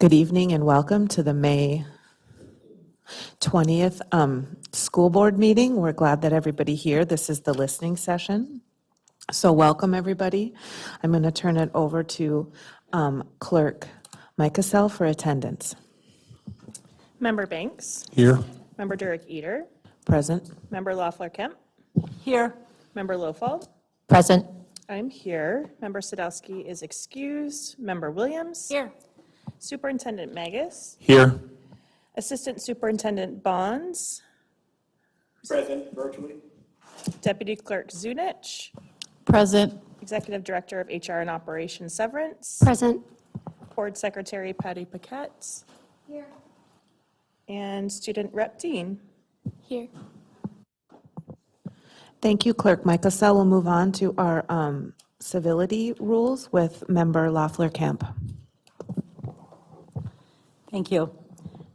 Good evening and welcome to the May 20th school board meeting. We're glad that everybody here. This is the listening session. So welcome everybody. I'm going to turn it over to Clerk Mike Cassell for attendance. Member Banks. Here. Member Durek Eater. Present. Member Loeffler Kemp. Here. Member Lofald. Present. I'm here. Member Sadowski is excused. Member Williams. Here. Superintendent Magus. Here. Assistant Superintendent Bonds. Present virtually. Deputy Clerk Zunich. Present. Executive Director of HR and Operations Severance. Present. Board Secretary Patty Paquette. Here. And Student Rep Dean. Here. Thank you, Clerk Mike Cassell. We'll move on to our civility rules with Member Loeffler Kemp. Thank you.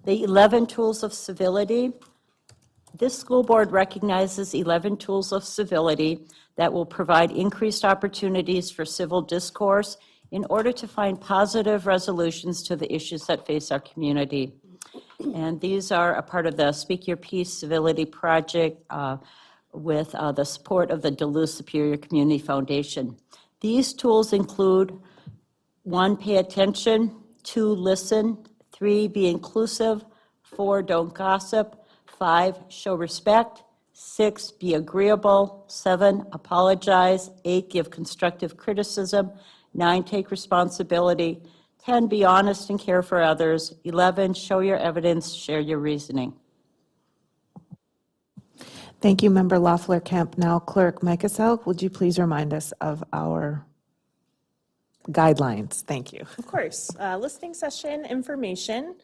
The 11 tools of civility. This school board recognizes 11 tools of civility that will provide increased opportunities for civil discourse in order to find positive resolutions to the issues that face our community. And these are a part of the Speak Your Piece Civility Project with the support of the Duluth Superior Community Foundation. These tools include 1, pay attention, 2, listen, 3, be inclusive, 4, don't gossip, 5, show respect, 6, be agreeable, 7, apologize, 8, give constructive criticism, 9, take responsibility, 10, be honest and care for others, 11, show your evidence, share your reasoning. Thank you, Member Loeffler Kemp. Now, Clerk Mike Cassell, would you please remind us of our guidelines? Thank you. Of course. Listening session information.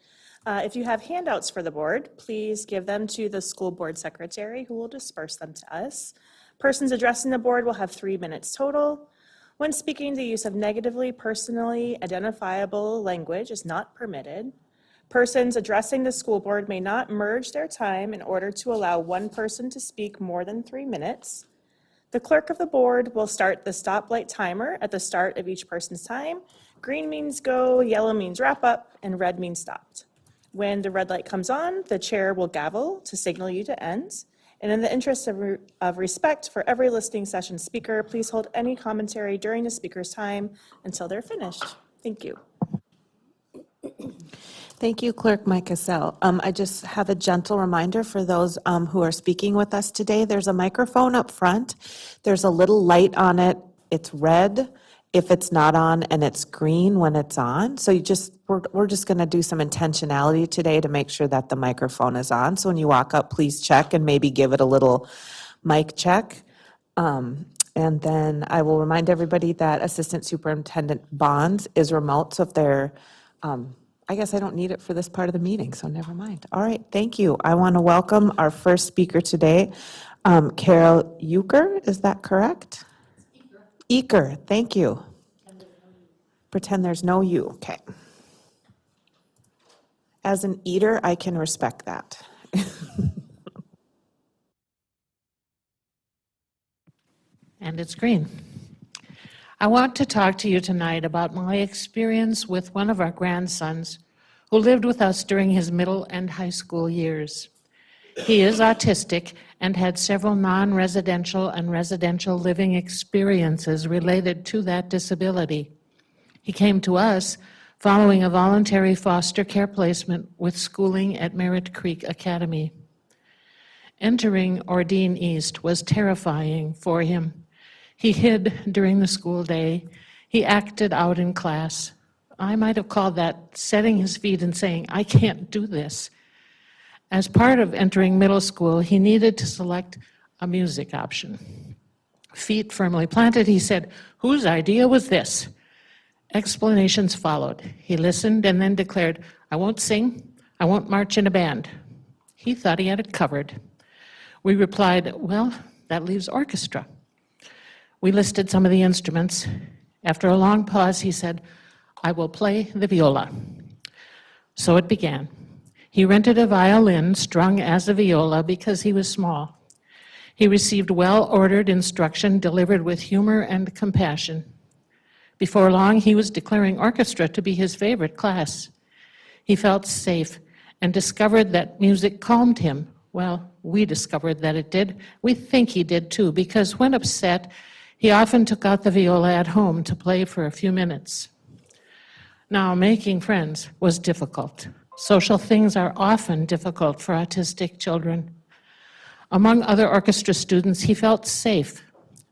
If you have handouts for the board, please give them to the school board secretary who will disperse them to us. Persons addressing the board will have 3 minutes total. When speaking, the use of negatively, personally identifiable language is not permitted. Persons addressing the school board may not merge their time in order to allow one person to speak more than 3 minutes. The clerk of the board will start the stoplight timer at the start of each person's time. Green means go, yellow means wrap up, and red means stopped. When the red light comes on, the chair will gavel to signal you to end. And in the interest of respect for every listening session speaker, please hold any commentary during the speaker's time until they're finished. Thank you. Thank you, Clerk Mike Cassell. I just have a gentle reminder for those who are speaking with us today. There's a microphone up front. There's a little light on it. It's red if it's not on, and it's green when it's on. So we're just going to do some intentionality today to make sure that the microphone is on. So when you walk up, please check and maybe give it a little mic check. And then I will remind everybody that Assistant Superintendent Bonds is remote. So if they're I guess I don't need it for this part of the meeting, so never mind. All right, thank you. I want to welcome our first speaker today, Carol Euchre, is that correct? Eaker, thank you. Pretend there's no you, okay. As an eater, I can respect that. And it's green. I want to talk to you tonight about my experience with one of our grandsons who lived with us during his middle and high school years. He is autistic and had several non-residential and residential living experiences related to that disability. He came to us following a voluntary foster care placement with schooling at Merritt Creek Academy. Entering Ordine East was terrifying for him. He hid during the school day. He acted out in class. I might have called that setting his feet and saying, I can't do this. As part of entering middle school, he needed to select a music option. Feet firmly planted, he said, whose idea was this? Explanations followed. He listened and then declared, I won't sing, I won't march in a band. He thought he had it covered. We replied, well, that leaves orchestra. We listed some of the instruments. After a long pause, he said, I will play the viola. So it began. He rented a violin strung as a viola because he was small. He received well-ordered instruction delivered with humor and compassion. Before long, he was declaring orchestra to be his favorite class. He felt safe and discovered that music calmed him. Well, we discovered that it did. We think he did too, because when upset, he often took out the viola at home to play for a few minutes. Now, making friends was difficult. Social things are often difficult for autistic children. Among other orchestra students, he felt safe.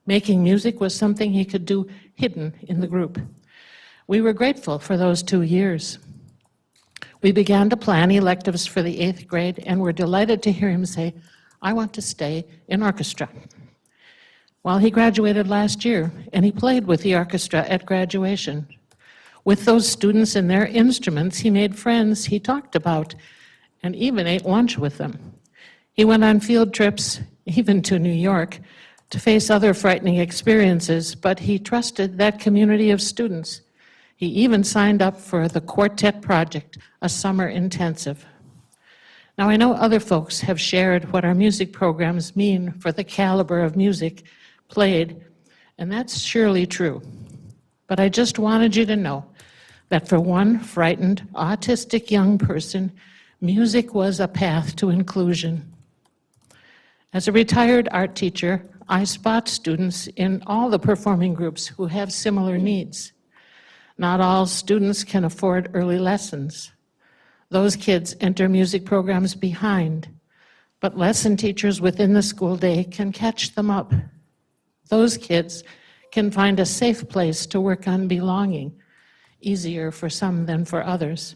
Making music was something he could do hidden in the group. We were grateful for those 2 years. We began to plan electives for the 8th grade and were delighted to hear him say, "I want to stay in orchestra." Well, he graduated last year, and he played with the orchestra at graduation. With those students and their instruments, he made friends he talked about and even ate lunch with them. He went on field trips, even to New York, to face other frightening experiences, but he trusted that community of students. He even signed up for the Quartet Project, a summer intensive. Now, I know other folks have shared what our music programs mean for the caliber of music played, and that's surely true. But I just wanted you to know that for one frightened, autistic young person, music was a path to inclusion. As a retired art teacher, I spot students in all the performing groups who have similar needs. Not all students can afford early lessons. Those kids enter music programs behind, but lesson teachers within the school day can catch them up. Those kids can find a safe place to work on belonging, easier for some than for others.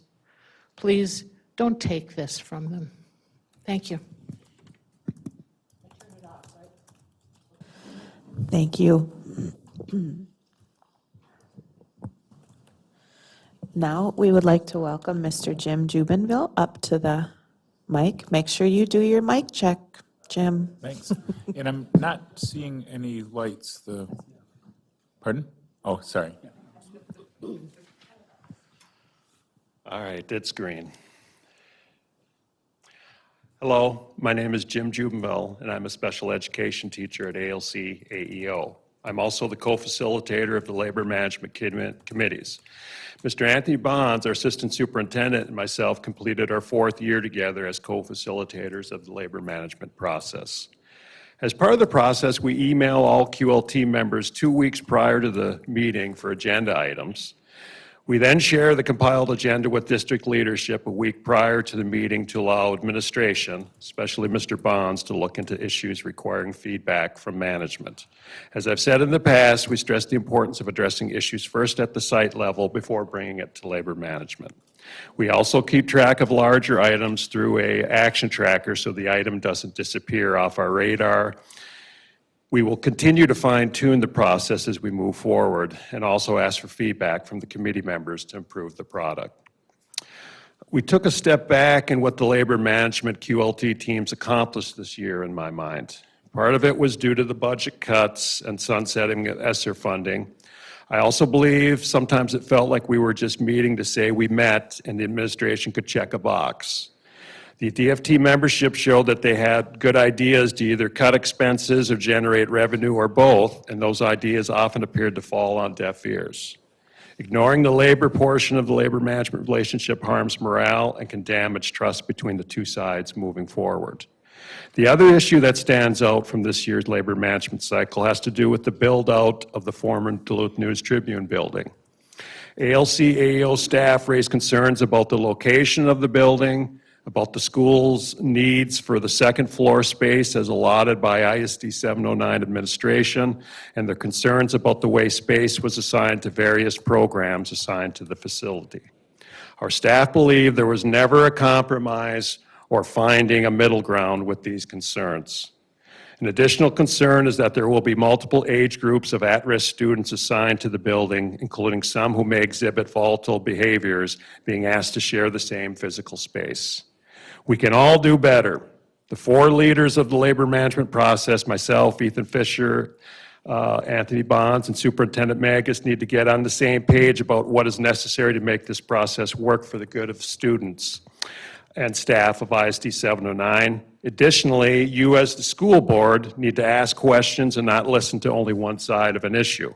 Please don't take this from them. Thank you. Thank you. Now, we would like to welcome Mr. Jim Jubinville up to the mic. Make sure you do your mic check, Jim. Thanks. And I'm not seeing any lights. Pardon? Oh, sorry. All right, it's green. Hello, my name is Jim Jubinville, and I'm a special education teacher at ALC AEO. I'm also the co-facilitator of the labor management committees. Mr. Anthony Bonds, our assistant superintendent, and myself completed our 4th year together as co-facilitators of the labor management process. As part of the process, we email all QLT members 2 weeks prior to the meeting for agenda items. We then share the compiled agenda with district leadership a week prior to the meeting to allow administration, especially Mr. Bonds, to look into issues requiring feedback from management. As I've said in the past, we stress the importance of addressing issues first at the site level before bringing it to labor management. We also keep track of larger items through an action tracker so the item doesn't disappear off our radar. We will continue to fine-tune the process as we move forward and also ask for feedback from the committee members to improve the product. We took a step back in what the labor management QLT teams accomplished this year in my mind. Part of it was due to the budget cuts and sunsetting of ESSER funding. I also believe sometimes it felt like we were just meeting to say we met and the administration could check a box. The DFT membership showed that they had good ideas to either cut expenses or generate revenue or both, and those ideas often appeared to fall on deaf ears. Ignoring the labor portion of the labor management relationship harms morale and can damage trust between the two sides moving forward. The other issue that stands out from this year's labor management cycle has to do with the build-out of the former Duluth News Tribune building. ALC-AEO staff raised concerns about the location of the building, about the school's needs for the second floor space as allotted by ISD 709 administration, and their concerns about the way space was assigned to various programs assigned to the facility. Our staff believe there was never a compromise or finding a middle ground with these concerns. An additional concern is that there will be multiple age groups of at-risk students assigned to the building, including some who may exhibit volatile behaviors, being asked to share the same physical space. We can all do better. The 4 leaders of the labor management process, myself, Ethan Fisher, Anthony Bonds, and Superintendent Magus, need to get on the same page about what is necessary to make this process work for the good of students and staff of ISD 709. Additionally, you as the school board need to ask questions and not listen to only one side of an issue.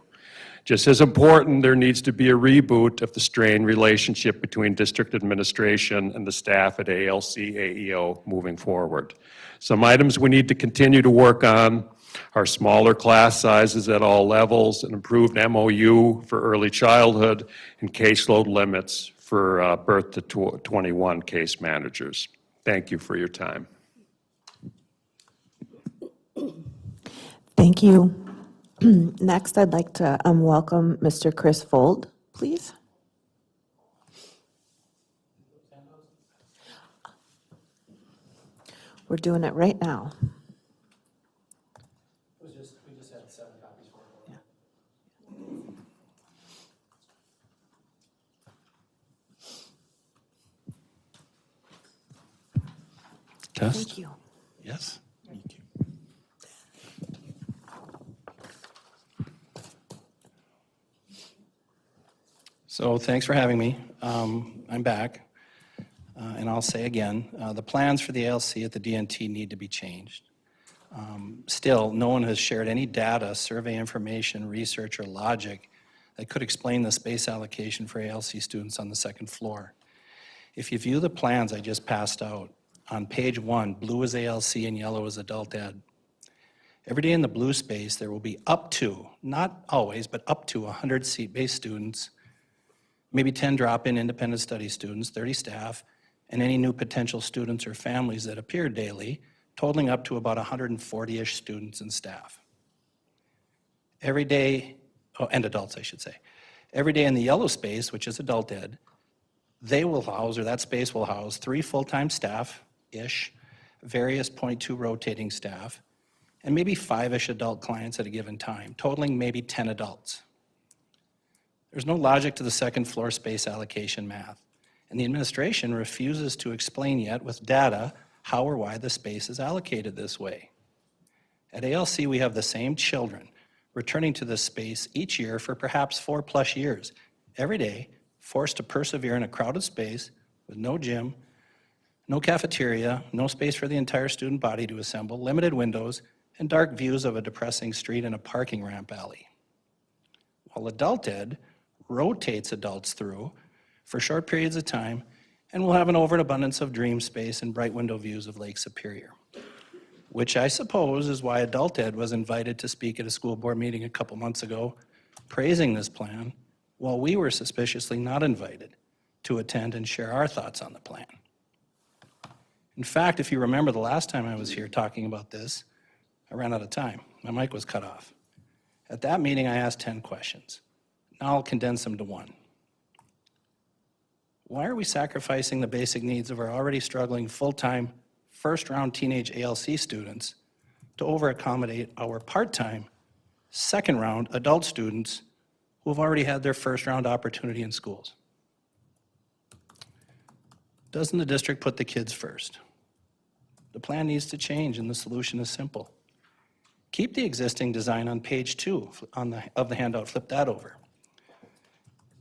Just as important, there needs to be a reboot of the strained relationship between district administration and the staff at ALC AEO moving forward. Some items we need to continue to work on are smaller class sizes at all levels, an improved MOU for early childhood, and caseload limits for birth to 21 case managers. Thank you for your time. Thank you. Next, I'd like to welcome Mr. Chris Fold, please. We're doing it right now. We just had 7 copies for it. Test? Thank you. Yes. So thanks for having me. I'm back. And I'll say again, the plans for the ALC at the DNT need to be changed. Still, no one has shared any data, survey information, research, or logic that could explain the space allocation for ALC students on the second floor. If you view the plans I just passed out, on page 1, blue is ALC and yellow is adult ed. Every day in the blue space, there will be up to, not always, but up to 100 seat-based students, maybe 10 drop-in independent study students, 30 staff, and any new potential students or families that appear daily, totaling up to about 140-ish students and staff. Every day, and adults, I should say. Every day in the yellow space, which is adult ed, they will house, or that space will house, 3 full-time staff-ish, various .2 rotating staff, and maybe 5-ish adult clients at a given time, totaling maybe 10 adults. There's no logic to the second floor space allocation math, and the administration refuses to explain yet with data how or why the space is allocated this way. At ALC, we have the same children returning to this space each year for perhaps 4+ years, every day, forced to persevere in a crowded space with no gym, no cafeteria, no space for the entire student body to assemble, limited windows, and dark views of a depressing street and a parking ramp alley. While adult ed rotates adults through for short periods of time and will have an overabundance of dream space and bright window views of Lake Superior, which I suppose is why adult ed was invited to speak at a school board meeting a couple months ago, praising this plan, while we were suspiciously not invited to attend and share our thoughts on the plan. In fact, if you remember the last time I was here talking about this, I ran out of time. My mic was cut off. At that meeting, I asked 10 questions. Now I'll condense them to 1. Why are we sacrificing the basic needs of our already struggling full-time, first-round teenage ALC students to over-accommodate our part-time, second-round adult students who have already had their first-round opportunity in schools? Doesn't the district put the kids first? The plan needs to change, and the solution is simple. Keep the existing design on page 2 of the handout, flip that over.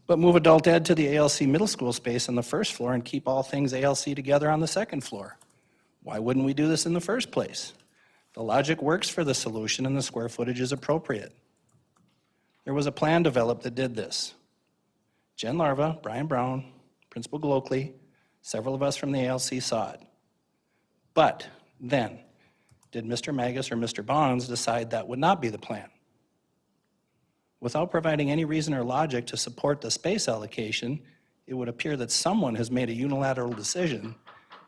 But move adult ed to the ALC middle school space on the first floor and keep all things ALC together on the second floor. Why wouldn't we do this in the first place? The logic works for the solution and the square footage is appropriate. There was a plan developed that did this. Jen Larva, Brian Brown, Principal Glockley, several of us from the ALC saw it. But then, did Mr. Magus or Mr. Bonds decide that would not be the plan? Without providing any reason or logic to support the space allocation, it would appear that someone has made a unilateral decision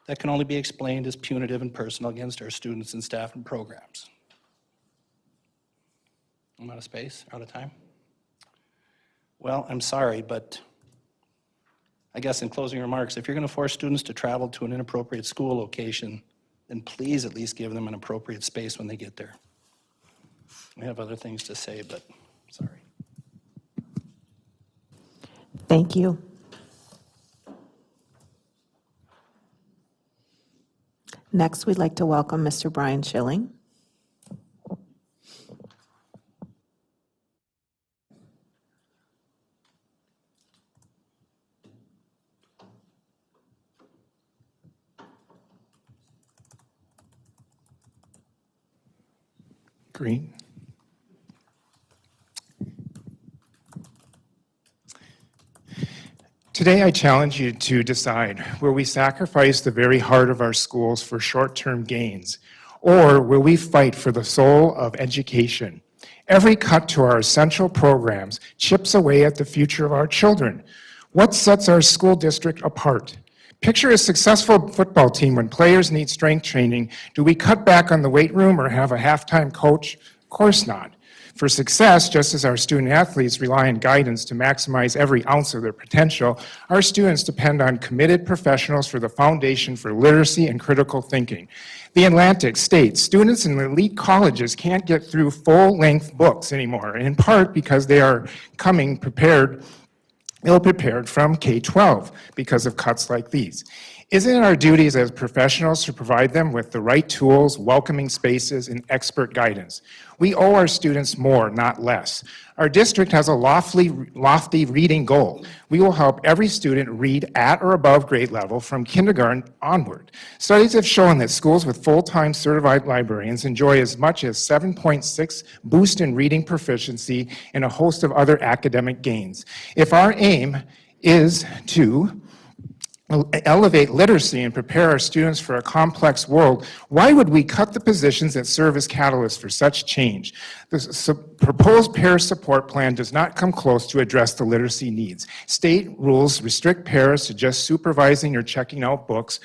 that can only be explained as punitive and personal against our students and staff and programs. I'm out of space, out of time? Well, I'm sorry, but I guess in closing remarks, if you're going to force students to travel to an inappropriate school location, then please at least give them an appropriate space when they get there. I have other things to say, but sorry. Thank you. Next, we'd like to welcome Mr. Brian Schilling. Green. Today, I challenge you to decide, will we sacrifice the very heart of our schools for short-term gains, or will we fight for the soul of education? Every cut to our essential programs chips away at the future of our children. What sets our school district apart? Picture a successful football team when players need strength training. Do we cut back on the weight room or have a halftime coach? Of course not. For success, just as our student athletes rely on guidance to maximize every ounce of their potential, our students depend on committed professionals for the foundation for literacy and critical thinking. The Atlantic states students in elite colleges can't get through full-length books anymore, in part because they are coming ill-prepared from K-12 because of cuts like these. Isn't it our duties as professionals to provide them with the right tools, welcoming spaces, and expert guidance? We owe our students more, not less. Our district has a lofty reading goal. We will help every student read at or above grade level from kindergarten onward. Studies have shown that schools with full-time certified librarians enjoy as much as 7.6 boost in reading proficiency and a host of other academic gains. If our aim is to elevate literacy and prepare our students for a complex world, why would we cut the positions that serve as catalysts for such change? The proposed pair support plan does not come close to address the literacy needs. State rules restrict pairs to just supervising or checking out books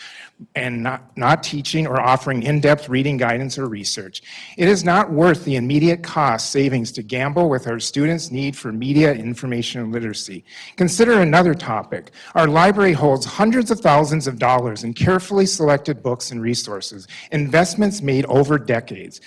and not teaching or offering in-depth reading guidance or research. It is not worth the immediate cost savings to gamble with our students' need for media, information, and literacy. Consider another topic. Our library holds hundreds of thousands of dollars in carefully selected books and resources, investments made over decades.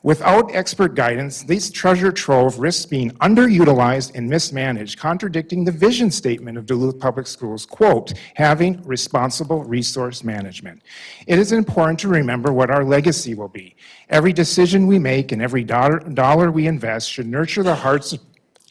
Without expert guidance, this treasure trove risks being underutilized and mismanaged, contradicting the vision statement of Duluth Public Schools, quote, having responsible resource management. It is important to remember what our legacy will be. Every decision we make and every dollar we invest should nurture the hearts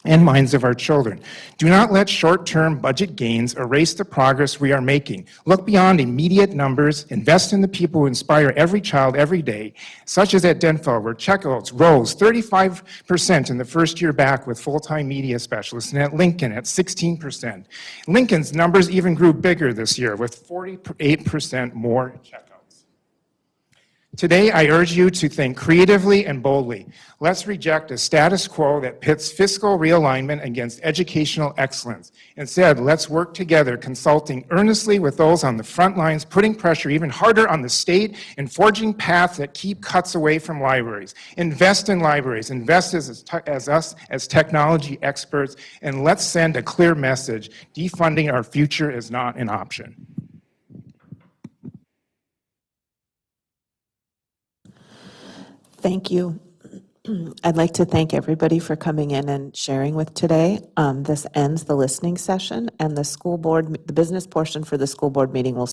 and minds of our children. Do not let short-term budget gains erase the progress we are making. Look beyond immediate numbers, invest in the people who inspire every child every day, such as at Denfeld, where checkouts rose 35% in the first year back with full-time media specialists, and at Lincoln at 16%. Lincoln's numbers even grew bigger this year with 48% more checkouts. Today, I urge you to think creatively and boldly. Let's reject a status quo that pits fiscal realignment against educational excellence. Instead, let's work together, consulting earnestly with those on the front lines, putting pressure even harder on the state, and forging paths that keep cuts away from libraries. Invest in libraries, invest as us as technology experts, and let's send a clear message. Defunding our future is not an option. Thank you. I'd like to thank everybody for coming in and sharing with today. This ends the listening session, and the school board, the business portion for the school board meeting will